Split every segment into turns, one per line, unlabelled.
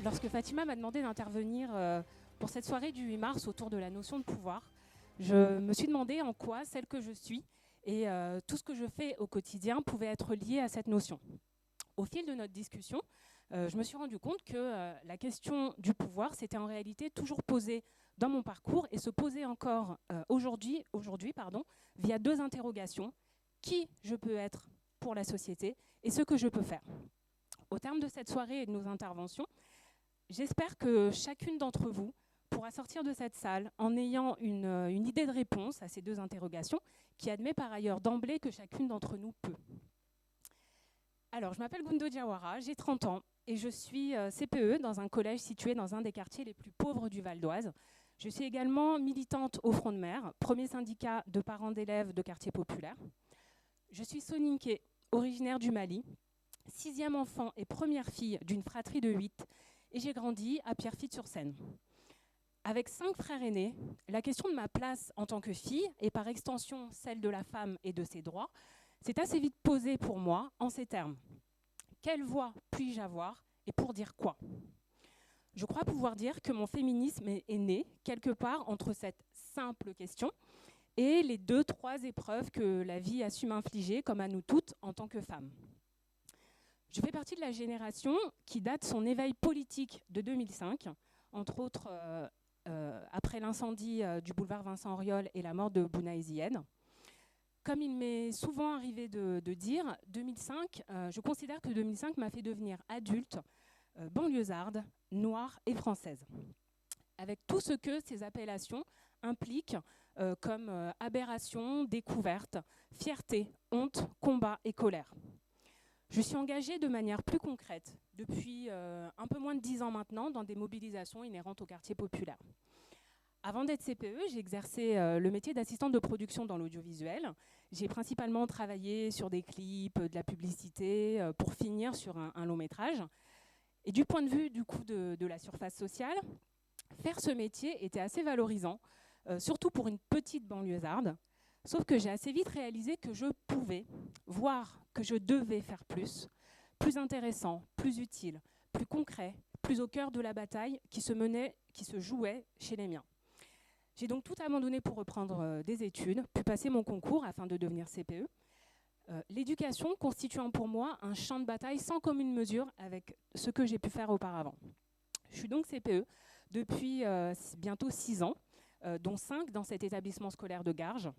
Lorsque Fatima m'a demandé d'intervenir pour cette soirée du 8 mars autour de la notion de pouvoir, je me suis demandé en quoi celle que je suis et tout ce que je fais au quotidien pouvait être lié à cette notion. Au fil de notre discussion, je me suis rendu compte que la question du pouvoir s'était en réalité toujours posée dans mon parcours et se posait encore aujourd'hui, via deux interrogations: qui je peux être pour la société et ce que je peux faire. Au terme de cette soirée et de nos interventions, j'espère que chacune d'entre vous pourra sortir de cette salle en ayant une idée de réponse à ces deux interrogations, qui admet par ailleurs d'emblée que chacune d'entre nous peut. Alors, je m'appelle Gundo Diawara, j'ai 30 ans et je suis CPE dans un collège situé dans un des quartiers les plus pauvres du Val d'Oise. Je suis également militante au Front de Mer, premier syndicat de parents d'élèves de quartiers populaires. Je suis soninké, originaire du Mali, 6e enfant et première fille d'une fratrie de 8, et j'ai grandi à Pierrefitte-sur-Seine. Avec 5 frères aînés, la question de ma place en tant que fille, et par extension celle de la femme et de ses droits, s'est assez vite posée pour moi en ces termes. Quelle voix puis-je avoir et pour dire quoi ? Je crois pouvoir dire que mon féminisme est né quelque part entre cette simple question et les 2-3 épreuves que la vie a su m'infliger, comme à nous toutes, en tant que femmes. Je fais partie de la génération qui date son éveil politique de 2005, entre autres après l'incendie du boulevard Vincent Auriol et la mort de Bouna Ezzied. Comme il m'est souvent arrivé de dire, 2005, je considère que 2005 m'a fait devenir adulte, banlieusarde, noire et française. Avec tout ce que ces appellations impliquent comme aberration, découverte, fierté, honte, combat et colère. Je suis engagée de manière plus concrète depuis un peu moins de 10 ans maintenant dans des mobilisations inhérentes au quartier populaire. Avant d'être CPE, j'ai exercé le métier d'assistante de production dans l'audiovisuel. J'ai principalement travaillé sur des clips, de la publicité, pour finir sur un long métrage. Et du point de vue du coup de la surface sociale, faire ce métier était assez valorisant, surtout pour une petite banlieusarde. Sauf que j'ai assez vite réalisé que je pouvais, voire que je devais faire plus intéressant, plus utile, plus concret, plus au cœur de la bataille qui se jouait chez les miens. J'ai donc tout abandonné pour reprendre des études, puis passer mon concours afin de devenir CPE. L'éducation constituant pour moi un champ de bataille sans commune mesure avec ce que j'ai pu faire auparavant. Je suis donc CPE depuis bientôt 6 ans, dont 5 dans cet établissement scolaire de Garges.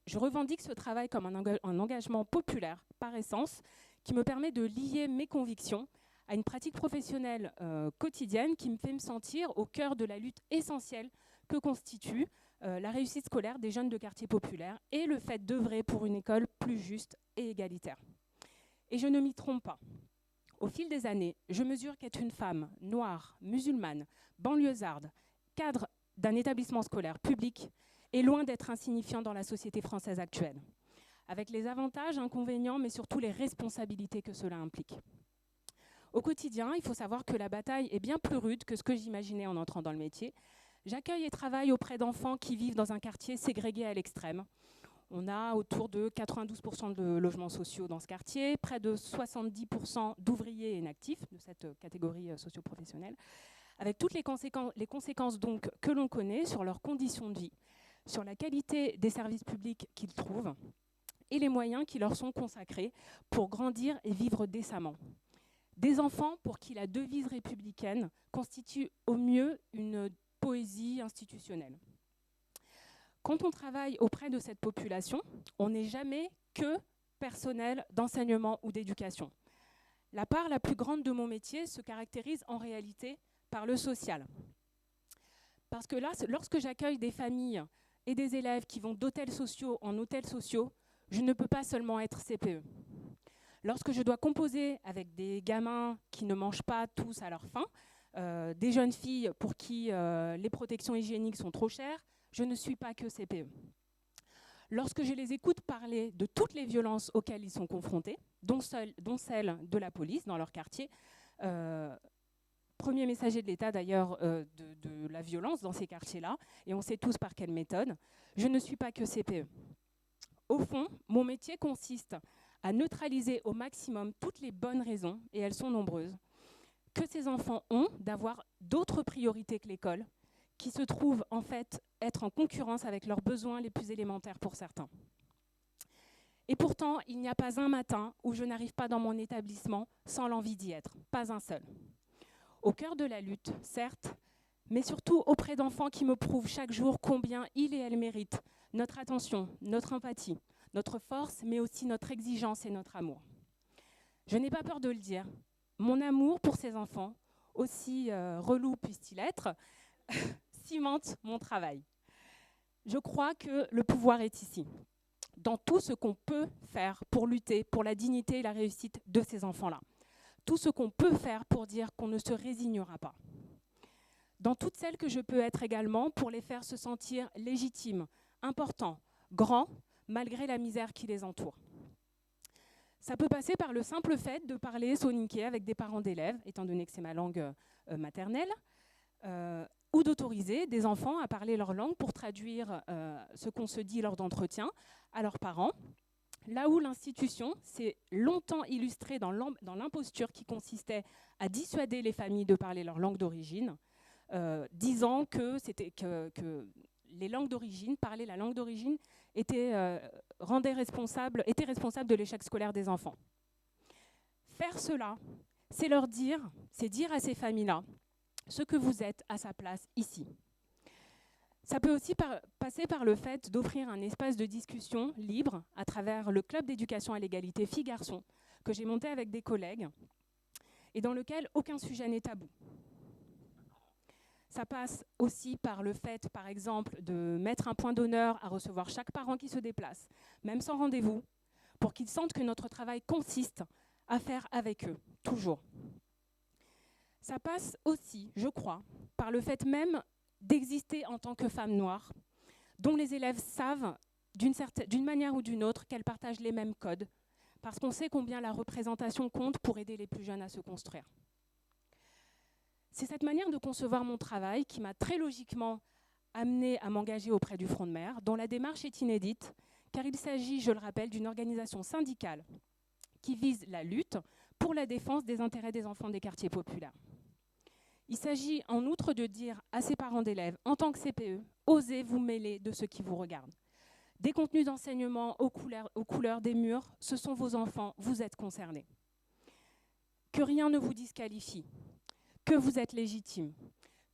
Je revendique ce travail comme un engagement populaire par essence qui me permet de lier mes convictions à une pratique professionnelle quotidienne qui me fait me sentir au cœur de la lutte essentielle que constitue la réussite scolaire des jeunes de quartiers populaires et le fait d'œuvrer pour une école plus juste et égalitaire. Et je ne m'y trompe pas. Au fil des années, je mesure qu'être une femme noire, musulmane, banlieusarde, cadre d'un établissement scolaire public est loin d'être insignifiant dans la société française actuelle, avec les avantages, inconvénients, mais surtout les responsabilités que cela implique. Au quotidien, il faut savoir que la bataille est bien plus rude que ce que j'imaginais en entrant dans le métier. J'accueille et travaille auprès d'enfants qui vivent dans un quartier ségrégé à l'extrême. On a autour de 92% de logements sociaux dans ce quartier, près de 70% d'ouvriers inactifs de cette catégorie socio-professionnelle, avec toutes les conséquences donc que l'on connaît sur leurs conditions de vie, sur la qualité des services publics qu'ils trouvent et les moyens qui leur sont consacrés pour grandir et vivre décemment. Des enfants pour qui la devise républicaine constitue au mieux une poésie institutionnelle. Quand on travaille auprès de cette population, on n'est jamais que personnel d'enseignement ou d'éducation. La part la plus grande de mon métier se caractérise en réalité par le social. Parce que là, lorsque j'accueille des familles et des élèves qui vont d'hôtels sociaux en hôtels sociaux, je ne peux pas seulement être CPE. Lorsque je dois composer avec des gamins qui ne mangent pas tous à leur faim, des jeunes filles pour qui les protections hygiéniques sont trop chères, je ne suis pas que CPE. Lorsque je les écoute parler de toutes les violences auxquelles ils sont confrontés, dont celles de la police dans leur quartier, premier messager de l'État d'ailleurs de la violence dans ces quartiers-là, et on sait tous par quelle méthode, je ne suis pas que CPE. Au fond, mon métier consiste à neutraliser au maximum toutes les bonnes raisons, et elles sont nombreuses, que ces enfants ont d'avoir d'autres priorités que l'école, qui se trouvent en fait être en concurrence avec leurs besoins les plus élémentaires pour certains. Et pourtant, il n'y a pas un matin où je n'arrive pas dans mon établissement sans l'envie d'y être, pas un seul. Au cœur de la lutte, certes, mais surtout auprès d'enfants qui me prouvent chaque jour combien ils et elles méritent notre attention, notre empathie, notre force, mais aussi notre exigence et notre amour. Je n'ai pas peur de le dire, mon amour pour ces enfants, aussi relou puisse-t-il être, cimente mon travail. Je crois que le pouvoir est ici, dans tout ce qu'on peut faire pour lutter pour la dignité et la réussite de ces enfants-là. Tout ce qu'on peut faire pour dire qu'on ne se résignera pas. Dans toutes celles que je peux être également pour les faire se sentir légitimes, importants, grands, malgré la misère qui les entoure. Ça peut passer par le simple fait de parler soninké avec des parents d'élèves, étant donné que c'est ma langue maternelle, ou d'autoriser des enfants à parler leur langue pour traduire ce qu'on se dit lors d'entretiens à leurs parents. Là où l'institution s'est longtemps illustrée dans l'imposture qui consistait à dissuader les familles de parler leur langue d'origine, disant que les langues d'origine, parler la langue d'origine, était responsable de l'échec scolaire des enfants. Faire cela, c'est leur dire, c'est dire à ces familles-là ce que vous êtes à sa place ici. Ça peut aussi passer par le fait d'offrir un espace de discussion libre à travers le club d'éducation à l'égalité filles-garçons que j'ai monté avec des collègues et dans lequel aucun sujet n'est tabou. Ça passe aussi par le fait, par exemple, de mettre un point d'honneur à recevoir chaque parent qui se déplace, même sans rendez-vous, pour qu'ils sentent que notre travail consiste à faire avec eux, toujours. Ça passe aussi, je crois, par le fait même d'exister en tant que femme noire, dont les élèves savent d'une manière ou d'une autre qu'elles partagent les mêmes codes, parce qu'on sait combien la représentation compte pour aider les plus jeunes à se construire. C'est cette manière de concevoir mon travail qui m'a très logiquement amenée à m'engager auprès du Front de Mer, dont la démarche est inédite, car il s'agit, je le rappelle, d'une organisation syndicale qui vise la lutte pour la défense des intérêts des enfants des quartiers populaires. Il s'agit en outre de dire à ces parents d'élèves, en tant que CPE, osez vous mêler de ceux qui vous regardent. Des contenus d'enseignement aux couleurs des murs, ce sont vos enfants, vous êtes concernés. Que rien ne vous disqualifie, que vous êtes légitime,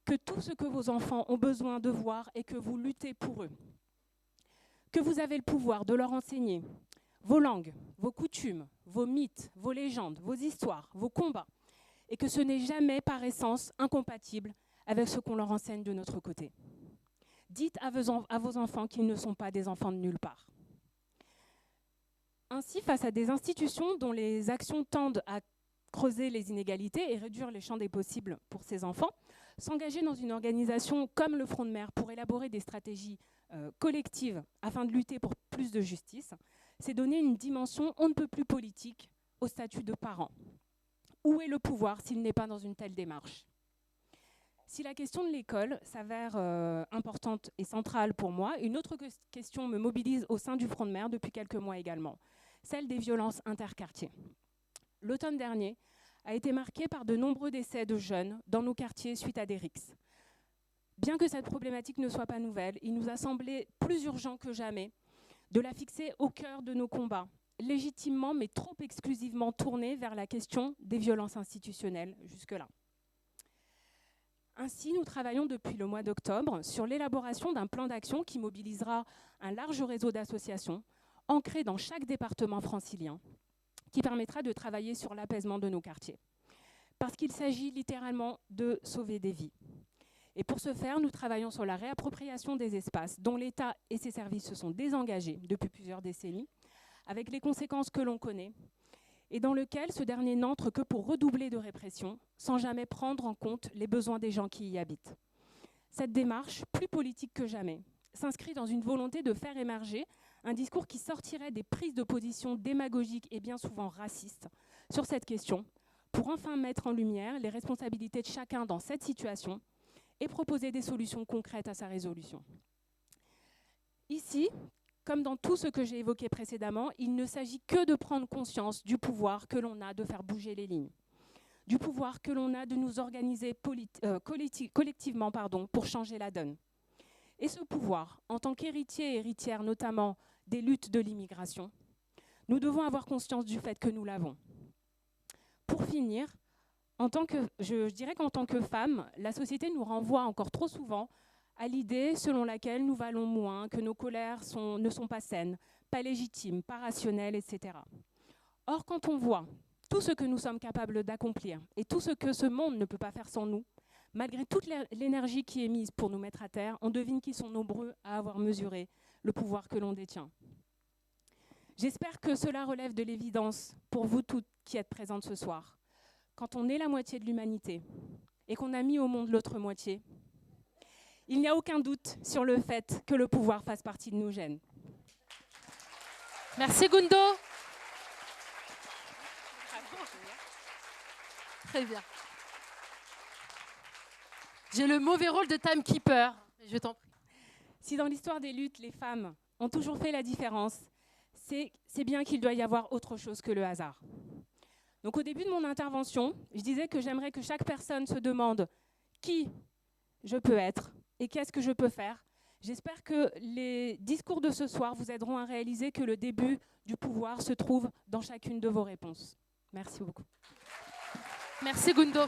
que tout ce que vos enfants ont besoin de voir et que vous luttez pour eux. Que vous avez le pouvoir de leur enseigner vos langues, vos coutumes, vos mythes, vos légendes, vos histoires, vos combats, et que ce n'est jamais par essence incompatible avec ce qu'on leur enseigne de notre côté. Dites à vos enfants qu'ils ne sont pas des enfants de nulle part. Ainsi, face à des institutions dont les actions tendent à creuser les inégalités et réduire les champs des possibles pour ces enfants, s'engager dans une organisation comme le Front de Mer pour élaborer des stratégies collectives afin de lutter pour plus de justice, c'est donner une dimension on ne peut plus politique au statut de parent. Où est le pouvoir s'il n'est pas dans une telle démarche ? Si la question de l'école s'avère importante et centrale pour moi, une autre question me mobilise au sein du Front de Mer depuis quelques mois également, celle des violences interquartiers. L'automne dernier a été marqué par de nombreux décès de jeunes dans nos quartiers suite à des rixes. Bien que cette problématique ne soit pas nouvelle, il nous a semblé plus urgent que jamais de la fixer au cœur de nos combats, légitimement mais trop exclusivement tournés vers la question des violences institutionnelles jusque-là. Ainsi, nous travaillons depuis le mois d'octobre sur l'élaboration d'un plan d'action qui mobilisera un large réseau d'associations ancrées dans chaque département francilien, qui permettra de travailler sur l'apaisement de nos quartiers. Parce qu'il s'agit littéralement de sauver des vies. Et pour ce faire, nous travaillons sur la réappropriation des espaces dont l'État et ses services se sont désengagés depuis plusieurs décennies, avec les conséquences que l'on connaît, et dans lequel ce dernier n'entre que pour redoubler de répression, sans jamais prendre en compte les besoins des gens qui y habitent. Cette démarche, plus politique que jamais, s'inscrit dans une volonté de faire émerger un discours qui sortirait des prises de position démagogiques et bien souvent racistes sur cette question, pour enfin mettre en lumière les responsabilités de chacun dans cette situation et proposer des solutions concrètes à sa résolution. Ici, comme dans tout ce que j'ai évoqué précédemment, il ne s'agit que de prendre conscience du pouvoir que l'on a de faire bouger les lignes. du pouvoir que l'on a de nous organiser collectivement pour changer la donne. Et ce pouvoir, en tant qu'héritier et héritière notamment des luttes de l'immigration, nous devons avoir conscience du fait que nous l'avons. Pour finir, je dirais qu'en tant que femme, la société nous renvoie encore trop souvent à l'idée selon laquelle nous valons moins, que nos colères ne sont pas saines, pas légitimes, pas rationnelles, etc. Or, quand on voit tout ce que nous sommes capables d'accomplir et tout ce que ce monde ne peut pas faire sans nous, malgré toute l'énergie qui est mise pour nous mettre à terre, on devine qu'ils sont nombreux à avoir mesuré le pouvoir que l'on détient. J'espère que cela relève de l'évidence pour vous toutes qui êtes présentes ce soir. Quand on est la moitié de l'humanité et qu'on a mis au monde l'autre moitié, il n'y a aucun doute sur le fait que le pouvoir fasse partie de nos gènes.
Merci Gundo. Très bien. J'ai le mauvais rôle de timekeeper. Je t'en prie.
Si dans l'histoire des luttes, les femmes ont toujours fait la différence, c'est bien qu'il doit y avoir autre chose que le hasard. Donc au début de mon intervention, je disais que j'aimerais que chaque personne se demande qui je peux être et qu'est-ce que je peux faire. J'espère que les discours de ce soir vous aideront à réaliser que le début du pouvoir se trouve dans chacune de vos réponses. Merci beaucoup.
Merci Gundo.